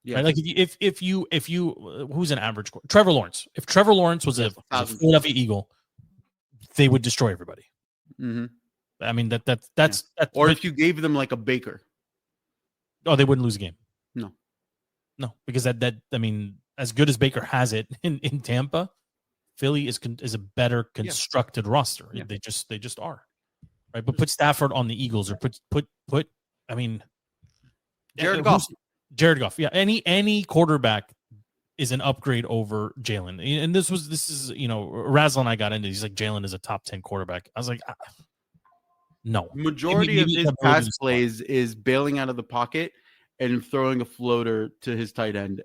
Yeah, right? Like if you who's an average Trevor Lawrence. If Trevor Lawrence was a Philadelphia Eagle, they would destroy everybody. Mm-hmm. I mean that's or if you gave them like a Baker, oh, they wouldn't lose a game. No, because that I mean, as good as Baker has it in Tampa, Philly is a better constructed roster. Yeah. They just are. Right, but put Stafford on the Eagles or put. I mean, Jared Goff. Yeah, any quarterback is an upgrade over Jalen. And this is Razzle and I got into. He's like, Jalen is a top 10 quarterback. I was like, no. Majority of his pass plays is bailing out of the pocket and throwing a floater to his tight end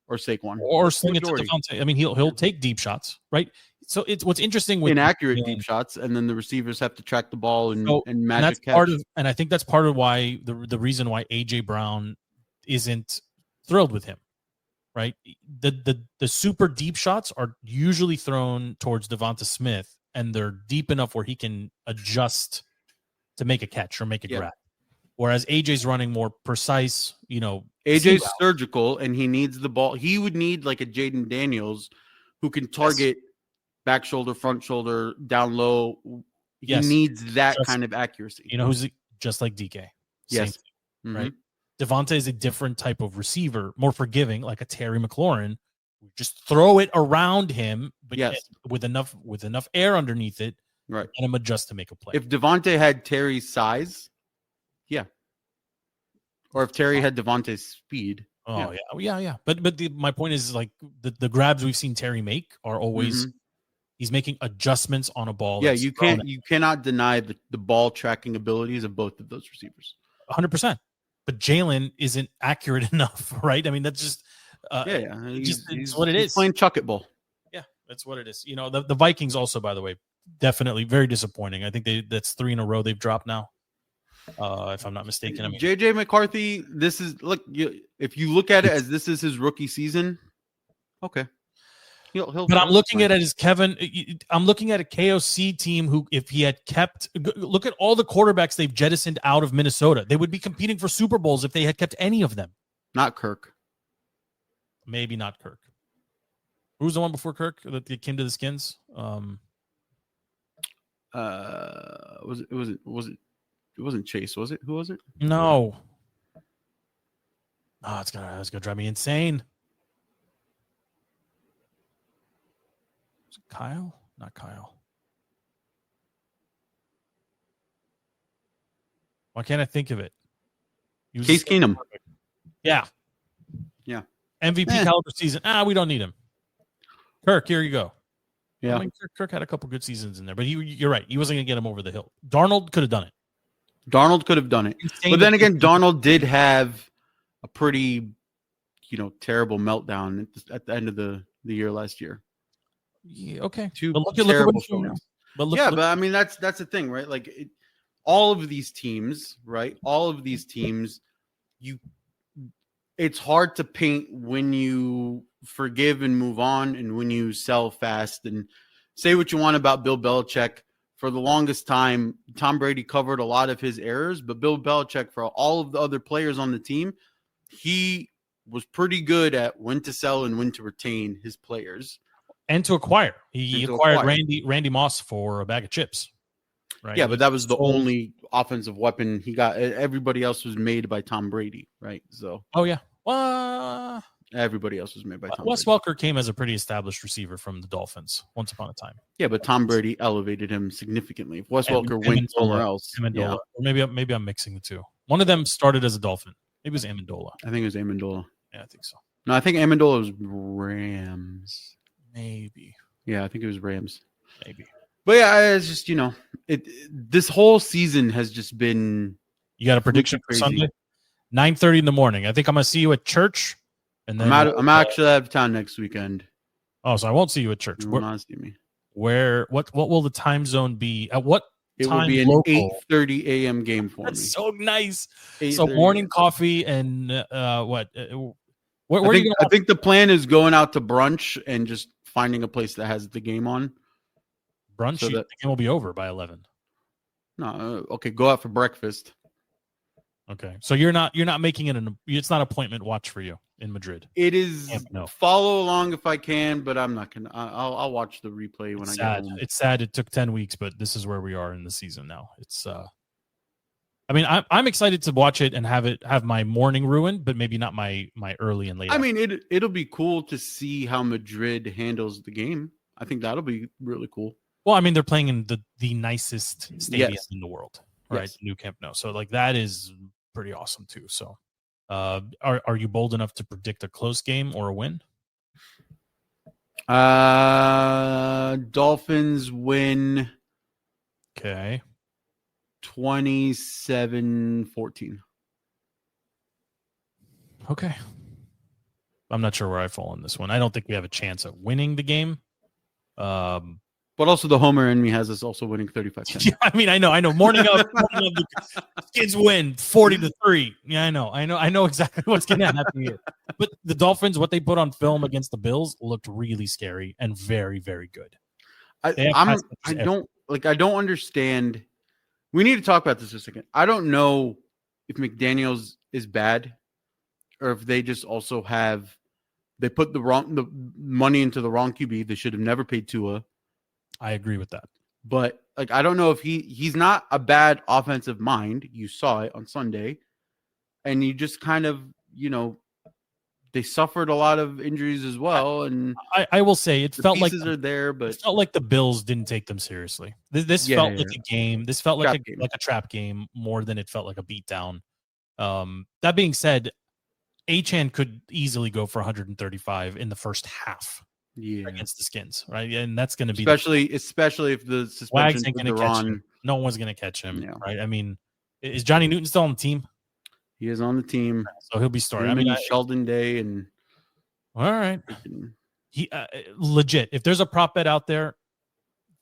or Saquon or sling it to Devontae. I mean, he'll take deep shots, right? So it's what's interesting with inaccurate deep shots, and then the receivers have to track the ball and and magic that's catch. part of, and I think that's part of why the reason why AJ Brown isn't thrilled with him, right? The super deep shots are usually thrown towards Devonta Smith, and they're deep enough where he can adjust to make a catch or make a grab. Whereas AJ's running more precise, AJ's surgical, and he needs the ball. He would need like a Jaden Daniels who can target back shoulder, front shoulder, down low. He needs that kind of accuracy. Who's just like DK. Yes. Right. Devonta is a different type of receiver, more forgiving, like a Terry McLaurin. Just throw it around him, but with enough air underneath it, right? And him adjust to make a play. If Devonta had Terry's size, or if Terry had Devonta's speed, yeah. But my point is, like, the grabs we've seen Terry make are always he's making adjustments on a ball. Yeah, you cannot deny the ball tracking abilities of both of those receivers. 100%. But Jalen isn't accurate enough, right? I mean, that's just it's what it is. He's playing chuck it ball. Yeah, that's what it is. The Vikings also, by the way, definitely very disappointing. I think that's 3 in a row they've dropped now. If I'm not mistaken. I mean, JJ McCarthy, if you look at it as this is his rookie season, okay. But I'm looking at it as Kevin. I'm looking at a KOC team who, if he had kept, look at all the quarterbacks they've jettisoned out of Minnesota. They would be competing for Super Bowls if they had kept any of them. Not Kirk. Maybe not Kirk. Who was the one before Kirk that came to the Skins? It wasn't Chase, was it? Who was it? No. Oh, it's gonna drive me insane. Was it Kyle? Not Kyle. Why can't I think of it? Case Keenum. Yeah. MVP caliber season. We don't need him. Kirk, here you go. Yeah. I mean, Kirk had a couple good seasons in there, but you're right. He wasn't going to get him over the hill. Darnold could have done it. But then again, Darnold did have a pretty, terrible meltdown at the end of the year last year. Yeah, okay. But I mean, that's the thing, right? Like all of these teams, right? It's hard to paint when you forgive and move on and when you sell fast. And say what you want about Bill Belichick. For the longest time, Tom Brady covered a lot of his errors, but Bill Belichick, for all of the other players on the team, he was pretty good at when to sell and when to retain his players. And to acquire. He acquired Randy Moss for a bag of chips. Right? Yeah, but that was the only offensive weapon he got. Everybody else was made by Tom Brady, right? So. Oh, yeah. Well, everybody else was made by Tom Wes Brady. Welker came as a pretty established receiver from the Dolphins once upon a time. Yeah, but Tom Brady elevated him significantly. If Wes Welker went somewhere else. Amendola. Or maybe I'm mixing the two. One of them started as a Dolphin. Maybe it was Amendola. I think it was Amendola. Yeah, I think so. No, I think Amendola was Rams. Maybe. Yeah, I think it was Rams. Maybe. But yeah, it's just, this whole season has just been. You got a prediction for Sunday? 9:30 in the morning. I think I'm going to see you at church. And then I'm actually out of town next weekend. Oh, so I won't see you at church. You will not see me. What will the time zone be? At what it time? It will be an 8:30 a.m. game for That's me. so nice. So morning coffee and what? Where I think the plan is going out to brunch and just finding a place that has the game on. Brunch? So the game will be over by 11. No, okay. Go out for breakfast. Okay, so you're not making it it's not appointment watch for you in Madrid. It is follow along if I can, but I'm not gonna. I'll watch the replay when I get home. It's sad. It took 10 weeks, but this is where we are in the season now. It's I mean, I'm excited to watch it and have my morning ruined, but maybe not my early and late. I mean, it'll be cool to see how Madrid handles the game. I think that'll be really cool. Well, I mean, they're playing in the nicest stadium in the world, right? Yes. New Camp Nou. So like that is pretty awesome too. So are you bold enough to predict a close game or a win? Dolphins win. Okay. 27-14. Okay. I'm not sure where I fall on this one. I don't think we have a chance at winning the game. But also the homer in me has us also winning 35-10. Yeah, I mean, I know. Morning of the Skins win 40-3. Yeah, I know exactly what's going to happen here. But the Dolphins, what they put on film against the Bills, looked really scary and very, very good. I don't understand. We need to talk about this for a second. I don't know if McDaniels is bad, or if they just also they put the money into the wrong QB. They should have never paid Tua. I agree with that. But I don't know if he's not a bad offensive mind. You saw it on Sunday, and you just kind of, they suffered a lot of injuries as well. And I will say it felt like pieces are there, but it felt like the Bills didn't take them seriously. This felt like a game. This felt like a trap game more than it felt like a beatdown. That being said, Achane could easily go for 135 in the first half. Yeah, against the Skins, right? And that's going to be especially if the suspension Wags ain't going to catch him. No one's going to catch him, right? I mean, is Johnny Newton still on the team? He is on the team, so he'll be starting. Sheldon Day and all right, he legit. If there's a prop bet out there,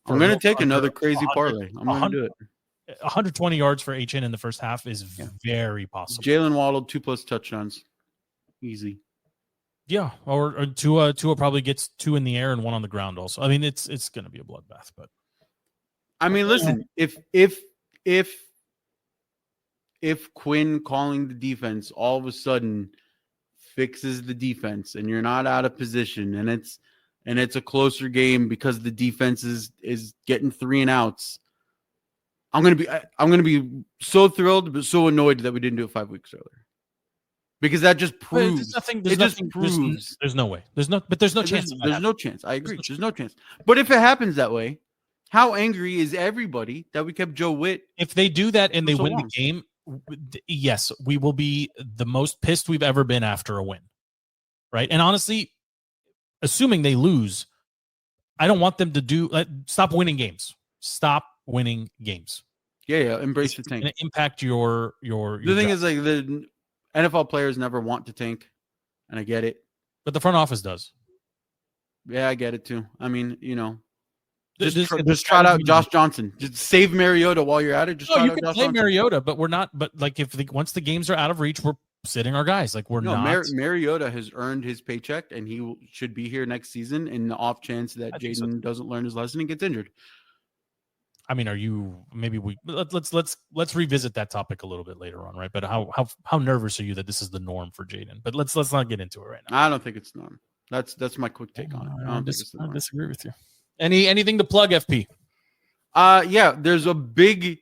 I'm going to take another crazy parlay. I'm going to do it. 120 yards for Achane in the first half is very possible. Jalen Waddle 2+ touchdowns, easy. Yeah, or Tua probably gets 2 in the air and 1 on the ground also. I mean, it's going to be a bloodbath, but I mean, listen, if Quinn calling the defense all of a sudden fixes the defense and you're not out of position and it's a closer game because the defense is getting 3 and outs, I'm going to be so thrilled but so annoyed that we didn't do it 5 weeks earlier. Because that just proves there's no way. There's no chance. There's no chance. I agree. There's no chance. But if it happens that way, how angry is everybody that we kept Joe Witt? If they do that and they win the game, yes, we will be the most pissed we've ever been after a win. Right? And honestly, assuming they lose, I don't want them to stop winning games. Stop winning games. Yeah, embrace the tank. It's going to impact your The thing is, like, the NFL players never want to tank, and I get it. But the front office does. Yeah, I get it too. I mean, just try out Josh Johnson. Just save Mariota while you're at it. You can play Mariota, but we're not. But like, once the games are out of reach, we're sitting our guys. Like, we're not. Mariota has earned his paycheck, and he should be here next season. In the off chance that Jaden doesn't learn his lesson and gets injured. I mean, let's revisit that topic a little bit later on, right? But how nervous are you that this is the norm for Jaden? But let's not get into it right now. I don't think it's norm. That's my quick take on it. I disagree with you. Anything to plug, FP? Yeah, there's a big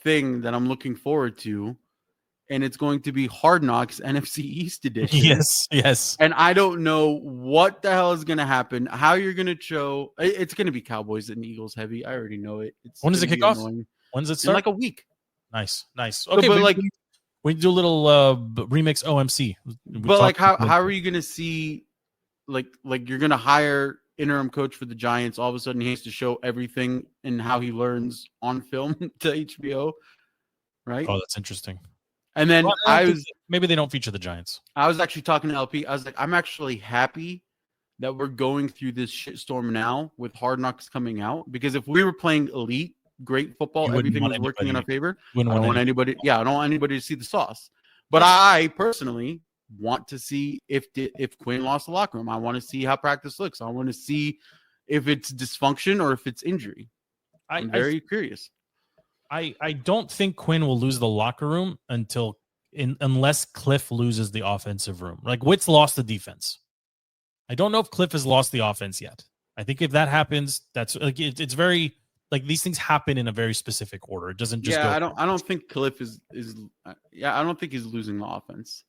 thing that I'm looking forward to, and it's going to be Hard Knocks NFC East edition. Yes. And I don't know what the hell is going to happen, how you're going to show. It's going to be Cowboys and Eagles heavy. I already know it. When does it kick off? When's it start? In like a week. Nice. Okay, but we do a little remix OMC. But like, how are you going to see, like you're going to hire interim coach for the Giants. All of a sudden, he has to show everything and how he learns on film to HBO, right? Oh, that's interesting. And then maybe they don't feature the Giants. I was actually talking to LP. I was like, I'm actually happy that we're going through this shitstorm now with Hard Knocks coming out, because if we were playing elite, great football, everything was working in our favor. I don't want anybody to see the sauce. But I personally want to see if Quinn lost the locker room. I want to see how practice looks. I want to see if it's dysfunction or if it's injury. I'm very curious. I don't think Quinn will lose the locker room unless Cliff loses the offensive room. Like, Witt's lost the defense. I don't know if Cliff has lost the offense yet. I think if that happens, that's like it's very like these things happen in a very specific order. It doesn't just. Yeah, I don't think Cliff is. Yeah, I don't think he's losing the offense.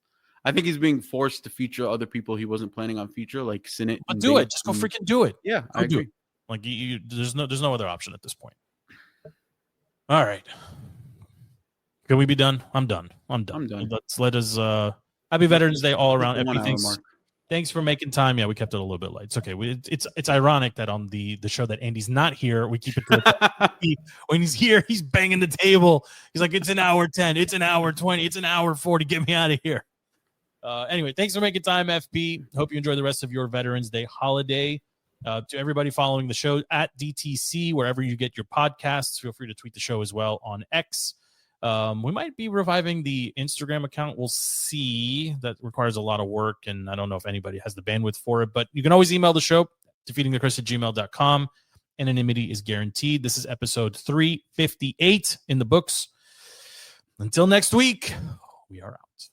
I think he's being forced to feature other people he wasn't planning on feature, like Sinnott. But do it. Just go freaking do it. Yeah, I agree. Like there's no other option at this point. All right. Can we be done? I'm done. Let us happy Veterans Day all around. Thanks for making time. Yeah, we kept it a little bit light. It's okay. It's ironic that on the show that Andy's not here, we keep it good. When he's here, he's banging the table. He's like, it's an hour 10, it's an hour 20, it's an hour 40. Get me out of here. Anyway, thanks for making time, FP. Hope you enjoy the rest of your Veterans Day holiday. To everybody following the show at DTC, wherever you get your podcasts, feel free to tweet the show as well on X. We might be reviving the Instagram account. We'll see. That requires a lot of work, and I don't know if anybody has the bandwidth for it, but you can always email the show, defeatingthechris@gmail.com. Anonymity is guaranteed. This is episode 358 in the books. Until next week, we are out.